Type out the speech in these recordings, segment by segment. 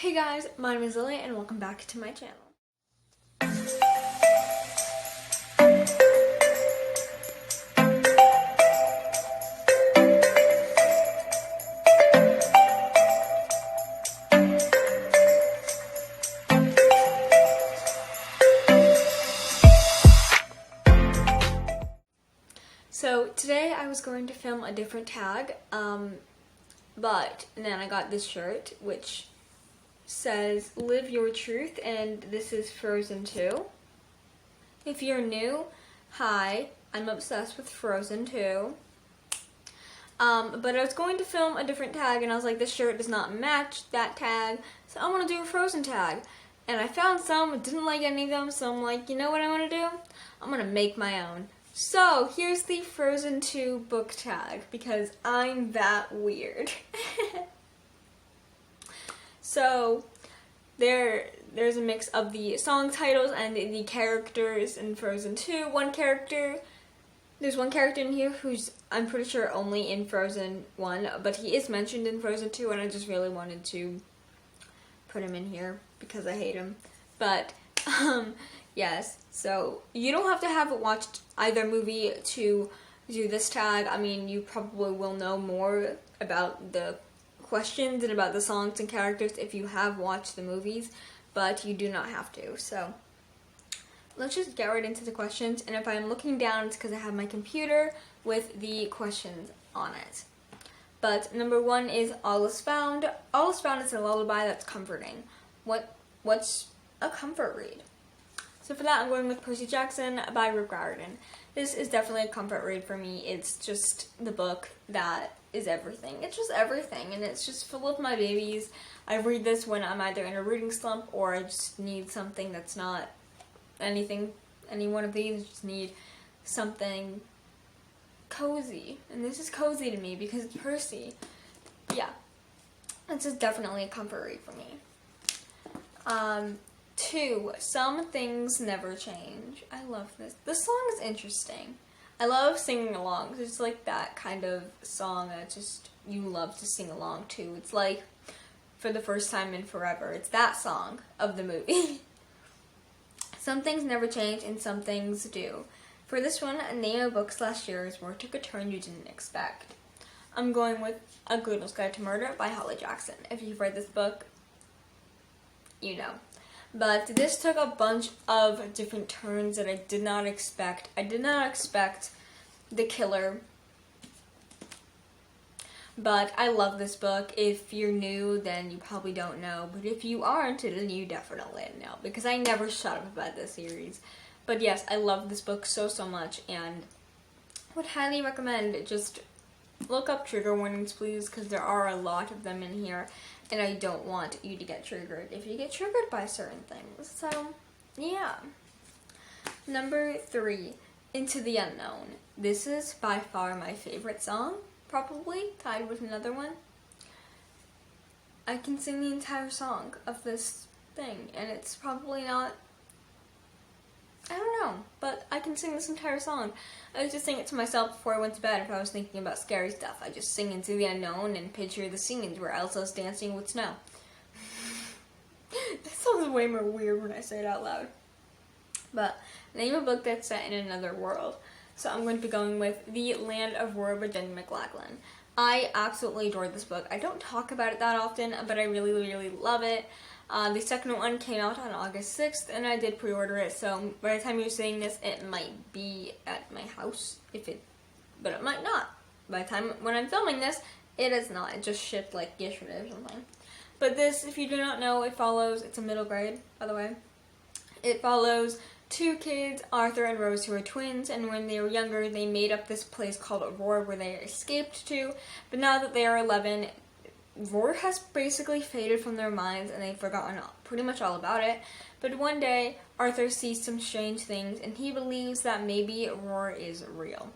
Hey guys, my name is Lily and welcome back to my channel. So today I was going to film a different tag, but then I got this shirt which says live your truth, and this is Frozen 2. If you're new, hi, I'm obsessed with Frozen 2. But I was going to film a different tag and I was like, this shirt does not match that tag, so I want to do a Frozen tag. And I found some, didn't like any of them, so I'm like, you know what I want to do? I'm going to make my own. So here's the Frozen 2 book tag, because I'm that weird. So there's a mix of the song titles and the characters in Frozen 2. There's one character in here who's, I'm pretty sure, only in Frozen 1, but he is mentioned in Frozen 2, and I just really wanted to put him in here because I hate him. But yes, so you don't have to have watched either movie to do this tag. I mean, you probably will know more about the questions and about the songs and characters if you have watched the movies, but you do not have to. So let's just get right into the questions, and if I'm looking down, it's because I have my computer with the questions on it. But number one is All Is Found. All Is Found is a lullaby that's comforting. What's a comfort read? So for that, I'm going with Percy Jackson by Rick Riordan. This is definitely a comfort read for me. It's just the book that is everything. It's just everything, and it's just full of my babies. I read this when I'm either in a reading slump or I just need something that's not any one of these. I just need something cozy, and this is cozy to me because it's Percy. Yeah, this is definitely a comfort read for me. 2, Some Things Never Change. I love this. This song is interesting. I love singing along. It's like that kind of song that just you love to sing along to. It's like For the First Time in Forever. It's that song of the movie. Some things never change and some things do. For this one, name a book / series where it took a turn you didn't expect. I'm going with A Girl's Guide to Murder by Holly Jackson. If you've read this book, you know. But this took a bunch of different turns that I did not expect. I did not expect the killer. But I love this book. If you're new, then you probably don't know. But if you aren't, then you definitely know. Because I never shut up about this series. But yes, I love this book so much. And would highly recommend just look up trigger warnings, please. Because there are a lot of them in here. And I don't want you to get triggered if you get triggered by certain things. So, yeah. Number 3, Into the Unknown. This is by far my favorite song, probably, tied with another one. I can sing the entire song of this thing, and it's probably not, I don't know, but I can sing this entire song. I used to sing it to myself before I went to bed if I was thinking about scary stuff. I just sing Into the Unknown and picture the scenes where Elsa's dancing with snow. That sounds way more weird when I say it out loud. But name a book that's set in another world. So I'm going to be going with The Land of Roar by Jenny McLachlan. I absolutely adore this book. I don't talk about it that often, but I really love it. The second one came out on August 6th, and I did pre-order it, so by the time you're seeing this, it might be at my house, but it might not. By the time when I'm filming this, it is not. It just shipped like yesterday or something. But this, if you do not know, it's a middle grade, by the way. It follows 2 kids, Arthur and Rose, who are twins, and when they were younger, they made up this place called Roar where they escaped to, but now that they are 11, Roar has basically faded from their minds and they've forgotten pretty much all about it. But one day, Arthur sees some strange things and he believes that maybe Roar is real.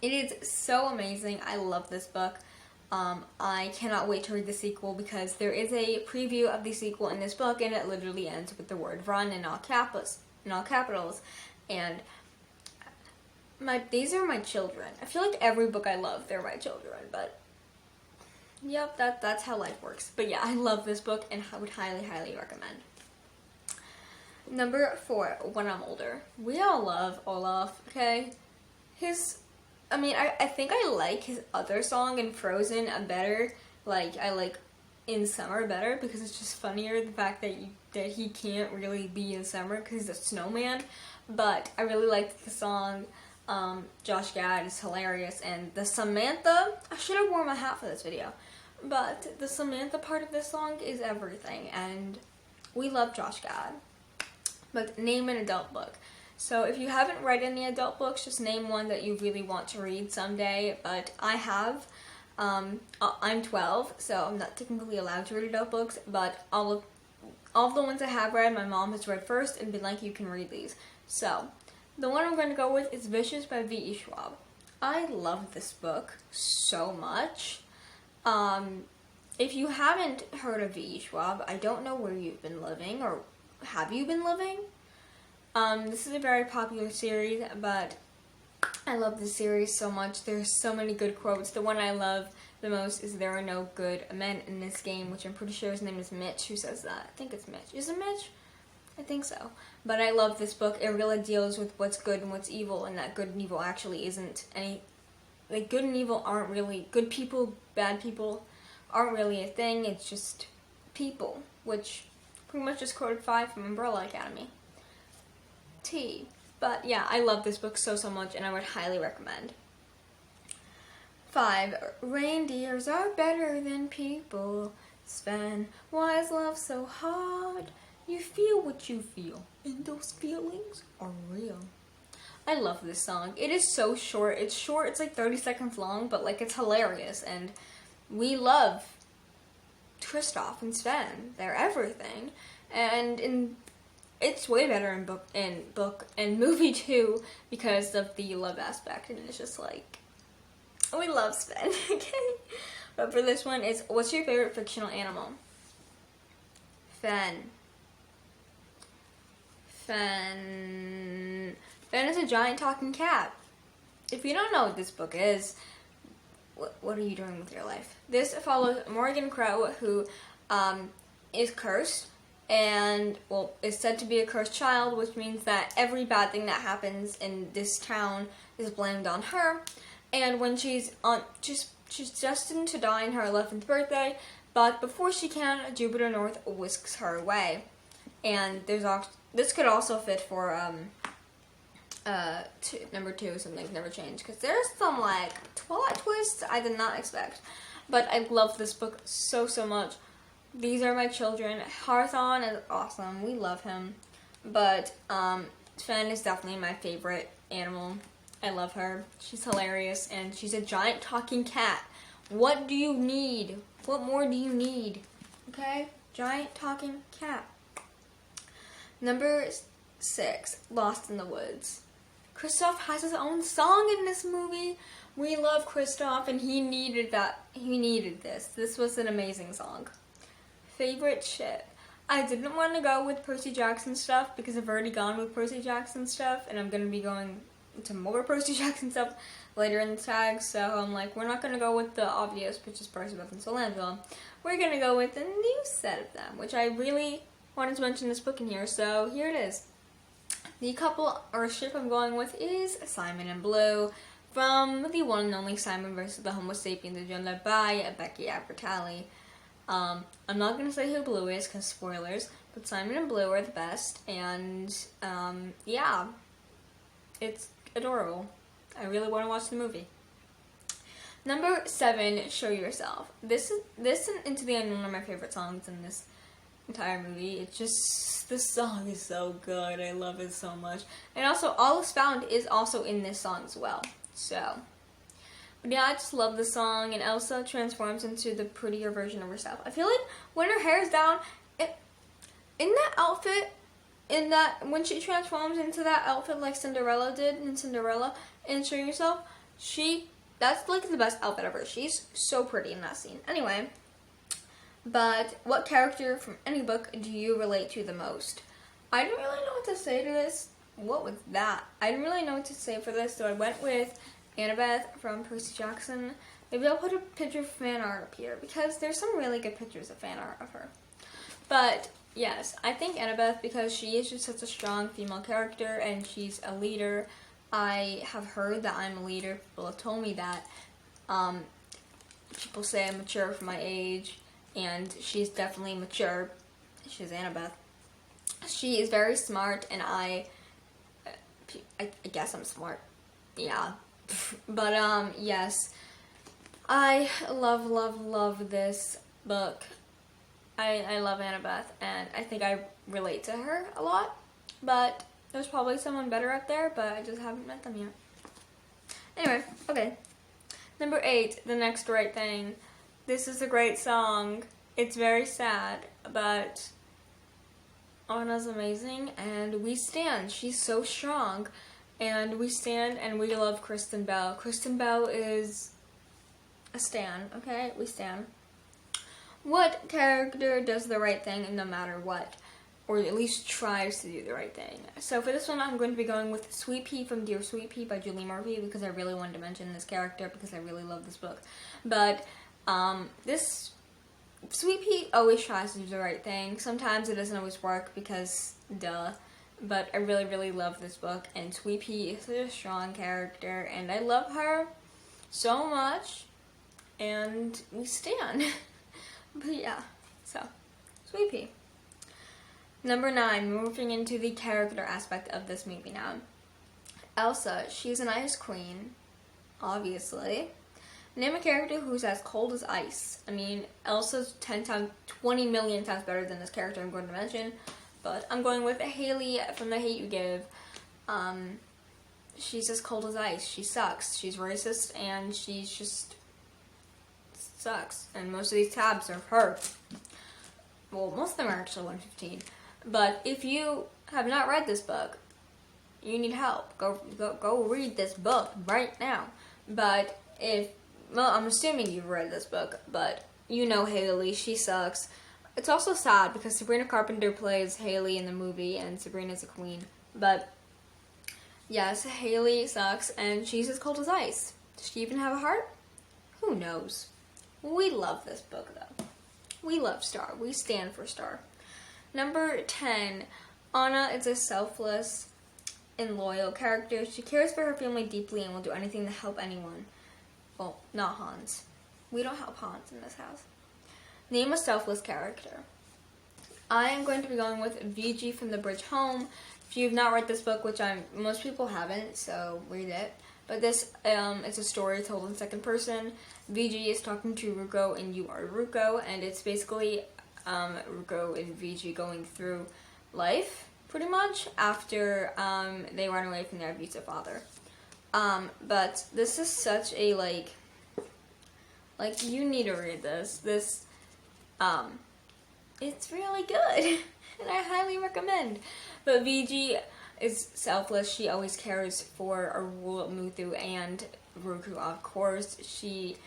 It is so amazing. I love this book. I cannot wait to read the sequel because there is a preview of the sequel in this book and it literally ends with the word run in all capitals. And these are my children. I feel like every book I love, they're my children, but Yep, that's how life works. But yeah, I love this book and I would highly, highly recommend. Number 4, When I'm Older. We all love Olaf, okay? I think I like his other song in Frozen better. Like, I like In Summer better because it's just funnier, the fact that he can't really be in summer because he's a snowman. But I really liked the song. Josh Gad is hilarious, and the Samantha, I should have worn my hat for this video, but the Samantha part of this song is everything, and we love Josh Gad. But name an adult book. So if you haven't read any adult books, just name one that you really want to read someday. But I have. I'm 12, so I'm not technically allowed to read adult books, but all of the ones I have read, my mom has read first and been like, you can read these. So the one I'm going to go with is Vicious by V.E. Schwab. I love this book so much. If you haven't heard of V.E. Schwab, I don't know where you've been living, or have you been living? This is a very popular series, but I love this series so much. There's so many good quotes. The one I love the most is "There are no good men in this game," which I'm pretty sure his name is Mitch who says that. I think it's Mitch. Is it Mitch? I think so. But I love this book. It really deals with what's good and what's evil, and that good and evil actually isn't any... Like, good and evil aren't really... Good people, bad people aren't really a thing. It's just people, which pretty much just quoted 5 from Umbrella Academy. T. But yeah, I love this book so much, and I would highly recommend. 5. Reindeers are better than people. Sven, why is love so hard? You feel what you feel, and those feelings are real. I love this song. It is so short. It's short. It's like 30 seconds long, but like it's hilarious, and we love Kristoff and Sven. They're everything, and it's way better in book and movie too because of the love aspect, and it's just like, we love Sven. Okay, but for this one, it's what's your favorite fictional animal? Fen is a giant talking cat. If you don't know what this book is, what are you doing with your life? This follows Morgan Crow, who is cursed, and, well, is said to be a cursed child, which means that every bad thing that happens in this town is blamed on her. And when she's destined to die on her 11th birthday, but before she can, Jupiter North whisks her away. And this could also fit for number 2, Some Things Never Change, because there's some like plot twists I did not expect. But I love this book so much. These are my children. Hearthon is awesome. We love him. But Sven is definitely my favorite animal. I love her. She's hilarious, and she's a giant talking cat. What do you need? What more do you need? Okay? Giant talking cat. Number 6, Lost in the Woods. Kristoff has his own song in this movie. We love Kristoff, and he needed that. He needed this. This was an amazing song. Favorite ship. I didn't want to go with Percy Jackson stuff because I've already gone with Percy Jackson stuff, and I'm going to be going to more Percy Jackson stuff later in the tag, so I'm like, we're not going to go with the obvious, which is Percy Beth and Solandville. We're going to go with the new set of them, which I really wanted to mention this book in here, so here it is. The couple or ship I'm going with is Simon and Blue from the one and only Simon vs. the Homo sapiens agenda by Becky Abertali. I'm not going to say who Blue is because spoilers, but Simon and Blue are the best, and yeah, it's adorable. I really want to watch the movie. Number 7, Show Yourself. This and Into the Unknown are my favorite songs in this entire movie. It's just, this song is so good. I love it so much. And also, All Is Found is also in this song as well. So, but yeah, I just love the song, and Elsa transforms into the prettier version of herself. I feel like when her hair's down, in that outfit, when she transforms into that outfit like Cinderella did in Cinderella and Show Yourself, that's like the best outfit ever. She's so pretty in that scene. Anyway, but what character from any book do you relate to the most? I didn't really know what to say to this. What was that? I didn't really know what to say for this, so I went with Annabeth from Percy Jackson Maybe I'll put a picture of fan art up here because there's some really good pictures of fan art of her. But yes, I think Annabeth, because she is just such a strong female character and she's a leader. I have heard that I'm a leader. People have told me that. People say I'm mature for my age, and she's definitely mature. She's Annabeth. She is very smart, and I guess I'm smart. Yeah. But, yes. I love this book. I love Annabeth, and I think I relate to her a lot. But there's probably someone better out there, but I just haven't met them yet. Anyway, okay. Number 8, The Next Right Thing. This is a great song. It's very sad, but Anna's amazing, and we stand. She's so strong, and we stand, and we love Kristen Bell. Kristen Bell is a stan, okay? We stand. What character does the right thing no matter what? Or at least tries to do the right thing. So for this one, I'm going to be going with Sweet Pea from Dear Sweet Pea by Julie Murphy because I really wanted to mention this character because I really love this book. But this Sweet Pea always tries to do the right thing. Sometimes it doesn't always work because duh. But I really love this book, and Sweet Pea is such a strong character, and I love her so much, and we stand. But yeah, so Sweet Pea. Number 9, moving into the character aspect of this movie now. Elsa, she's an ice queen, obviously. Name a character who's as cold as ice. I mean, Elsa's 20 million times better than this character I'm going to mention, but I'm going with Haley from The Hate U Give. She's as cold as ice. She sucks. She's racist, and she's just sucks. And most of these tabs are her. Well, most of them are actually 115. But if you have not read this book, you need help. Go read this book right now. But well, I'm assuming you've read this book, but you know Haley, she sucks. It's also sad because Sabrina Carpenter plays Haley in the movie, and Sabrina's a queen. But yes, Haley sucks, and she's as cold as ice. Does she even have a heart? Who knows? We love this book, though. We love Star. We stand for Star. Number 10, Anna is a selfless and loyal character. She cares for her family deeply and will do anything to help anyone. Well, not Hans. We don't help Hans in this house. Name a selfless character. I am going to be going with VG from The Bridge Home. If you've not read this book, which most people haven't, so read it. But this is a story told in second person. VG is talking to Ruko, and you are Ruko, and it's basically Ruko and VG going through life, pretty much, after they run away from their abusive father. But this is such a, like, you need to read this. It's really good, and I highly recommend. But VG is selfless. She always cares for Arul, Muthu, and Ruku, of course. She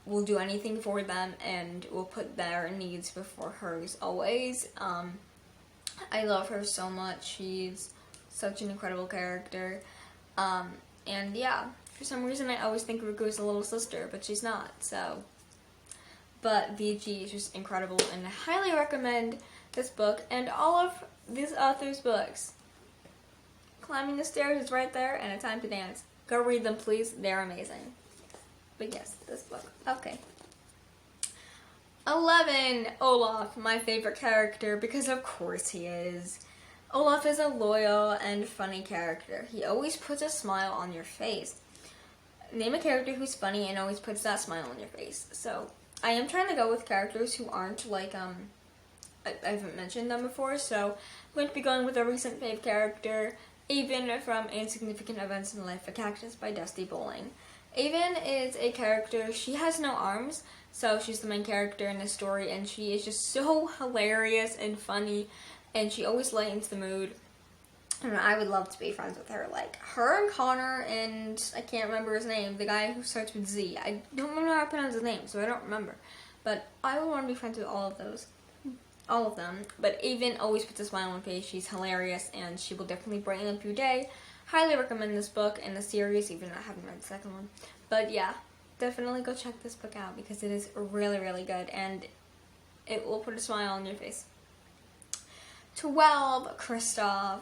will do anything for them and will put their needs before hers always. I love her so much. She's such an incredible character. And yeah, for some reason I always think Ruku is a little sister, but she's not, so. But VG is just incredible, and I highly recommend this book and all of this author's books. Climbing the Stairs is right there, and A Time to Dance. Go read them, please. They're amazing. But yes, this book. Okay. 11, Olaf, my favorite character, because of course he is. Olaf is a loyal and funny character. He always puts a smile on your face. Name a character who's funny and always puts that smile on your face. So, I am trying to go with characters who aren't like, I haven't mentioned them before, so I'm going to be going with a recent fave character, Avon from Insignificant Events in the Life of Cactus by Dusty Bowling. Avon is a character, she has no arms, so she's the main character in the story, and she is just so hilarious and funny, and she always lightens the mood. And I would love to be friends with her. Like, her and Connor and, I can't remember his name, the guy who starts with Z. I don't remember how to pronounce his name, so I don't remember. But I would want to be friends with all of those. All of them. But Avon always puts a smile on her face. She's hilarious, and she will definitely brighten up your day. Highly recommend this book and the series, even though I haven't read the second one. But yeah, definitely go check this book out because it is really, really good and it will put a smile on your face. 12, Kristoff.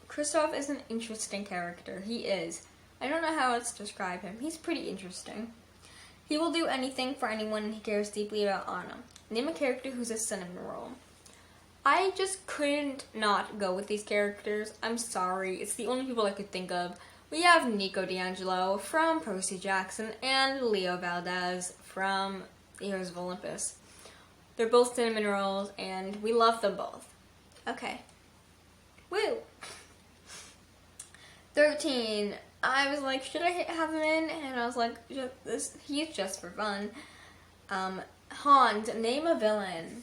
Kristoff is an interesting character. He is. I don't know how else to describe him. He's pretty interesting. He will do anything for anyone he cares deeply about Anna. Name a character who's a cinnamon roll. I just couldn't not go with these characters. I'm sorry. It's the only people I could think of. We have Nico D'Angelo from Percy Jackson and Leo Valdez from Heroes of Olympus. They're both cinnamon rolls and we love them both. Okay. Woo! 13. I was like, should I have him in? And I was like, he's just for fun. Hans, name a villain.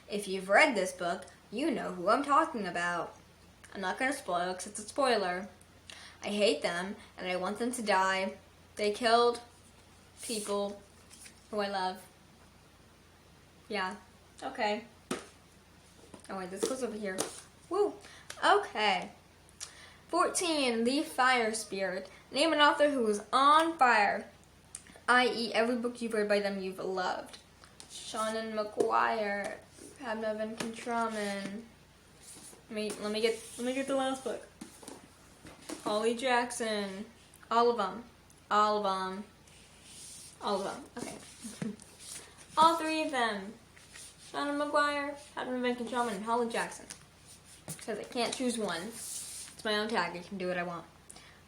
If you've read this book, you know who I'm talking about. I'm not going to spoil because it's a spoiler. I hate them and I want them to die. They killed people who I love. Yeah. Okay. Oh wait, this goes over here. Woo! Okay. 14. The Fire Spirit. Name an author who is on fire, i.e. every book you've read by them you've loved. Shannon McGuire, Padma Van Contraman. Let me get the last book. Holly Jackson. All of them. Okay. All three of them. Shannon McGuire, Padma Van Contraman, and Holly Jackson. Because I can't choose one. It's my own tag. I can do what I want.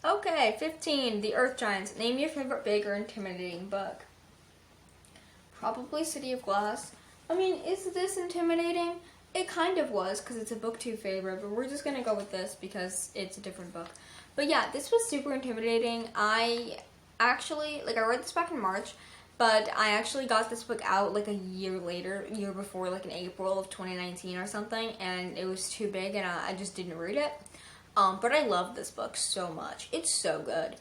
Okay, 15. The Earth Giants. Name your favorite big or intimidating book. Probably City of Glass. I mean, is this intimidating? It kind of was, because it's a booktube favorite, but we're just going to go with this because it's a different book. But yeah, this was super intimidating. I read this back in March, but I actually got this book out like a year before, like in April of 2019 or something, and it was too big and I just didn't read it. But I love this book so much. It's so good.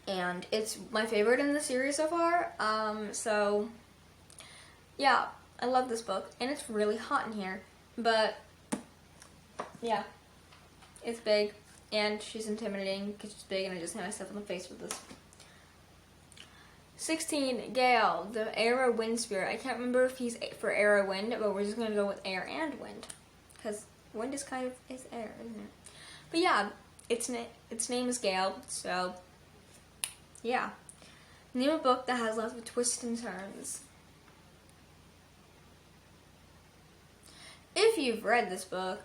And it's my favorite in the series so far. So, yeah, I love this book. And it's really hot in here. But, yeah, it's big. And she's intimidating because she's big and I just hit myself in the face with this. 16, Gale, the Air Windspire. I can't remember if he's for air or wind, but we're just going to go with air and wind. Because wind is kind of is air, isn't it? But yeah, its name is Gale, so yeah. Name a book that has lots of twists and turns. If you've read this book,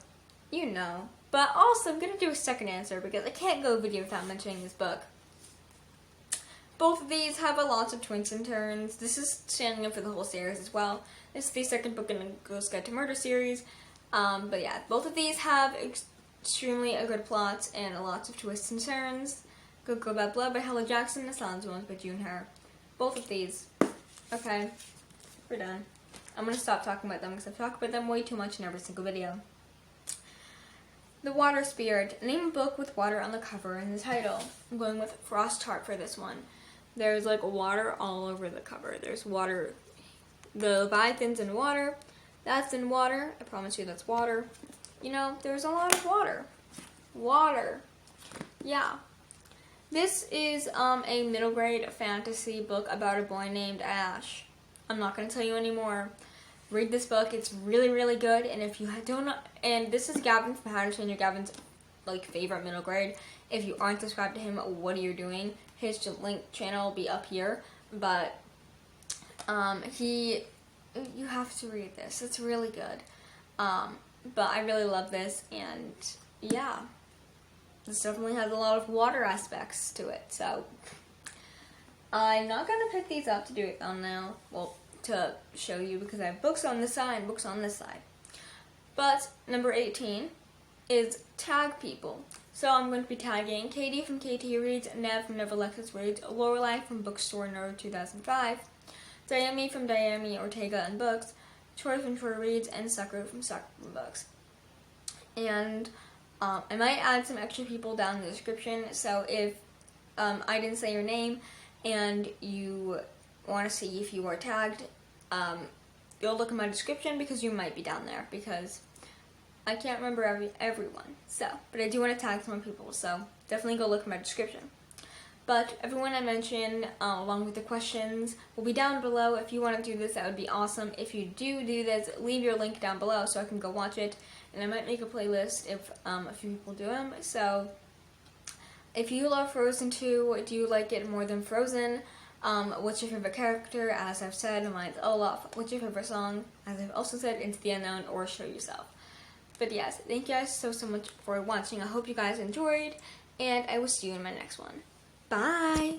you know. But also, I'm going to do a second answer because I can't go video without mentioning this book. Both of these have a lot of twists and turns. This is standing up for the whole series as well. This is the second book in the Ghost Guide to Murder series. But yeah, both of these have extremely good plots and lots of twists and turns. Go Bad Blood by Holly Jackson, The Silence Ones by June Hare. Both of these. Okay, we're done. I'm going to stop talking about them because I've talked about them way too much in every single video. The Water Spirit. Name a book with water on the cover and the title. I'm going with Frost Heart for this one. There's like water all over the cover. There's water. The Leviathan's in water. That's in water. I promise you that's water. You know, there's a lot of water. Water. Yeah. This is a middle grade fantasy book about a boy named Ash. I'm not going to tell you anymore. Read this book. It's really, really good. And if you don't know, and this is Gavin from How to Train Your Gavin's like favorite middle grade. If you aren't subscribed to him, what are you doing? His link channel will be up here. But you have to read this. It's really good. But I really love this, and yeah, this definitely has a lot of water aspects to it. So I'm not gonna pick these up to do a thumbnail. Well, to show you because I have books on this side and books on this side. But number 18 is tag people. So I'm going to be tagging Katie from KT Reads, Nev from Neverlexus Reads, Lorelai from Bookstore Nerd 2005, Diami from Diami Ortega and Books, Troy from Troy Reads, and Sucker from Books. And I might add some extra people down in the description, so if I didn't say your name and you want to see if you are tagged, you'll look in my description because you might be down there because I can't remember everyone. So, but I do want to tag some more people, so definitely go look in my description. But everyone I mentioned, along with the questions, will be down below. If you want to do this, that would be awesome. If you do this, leave your link down below so I can go watch it. And I might make a playlist if a few people do them. So if you love Frozen 2, do you like it more than Frozen? What's your favorite character? As I've said, mine's Olaf. What's your favorite song? As I've also said, Into the Unknown or Show Yourself. But yes, thank you guys so much for watching. I hope you guys enjoyed, and I will see you in my next one. Bye!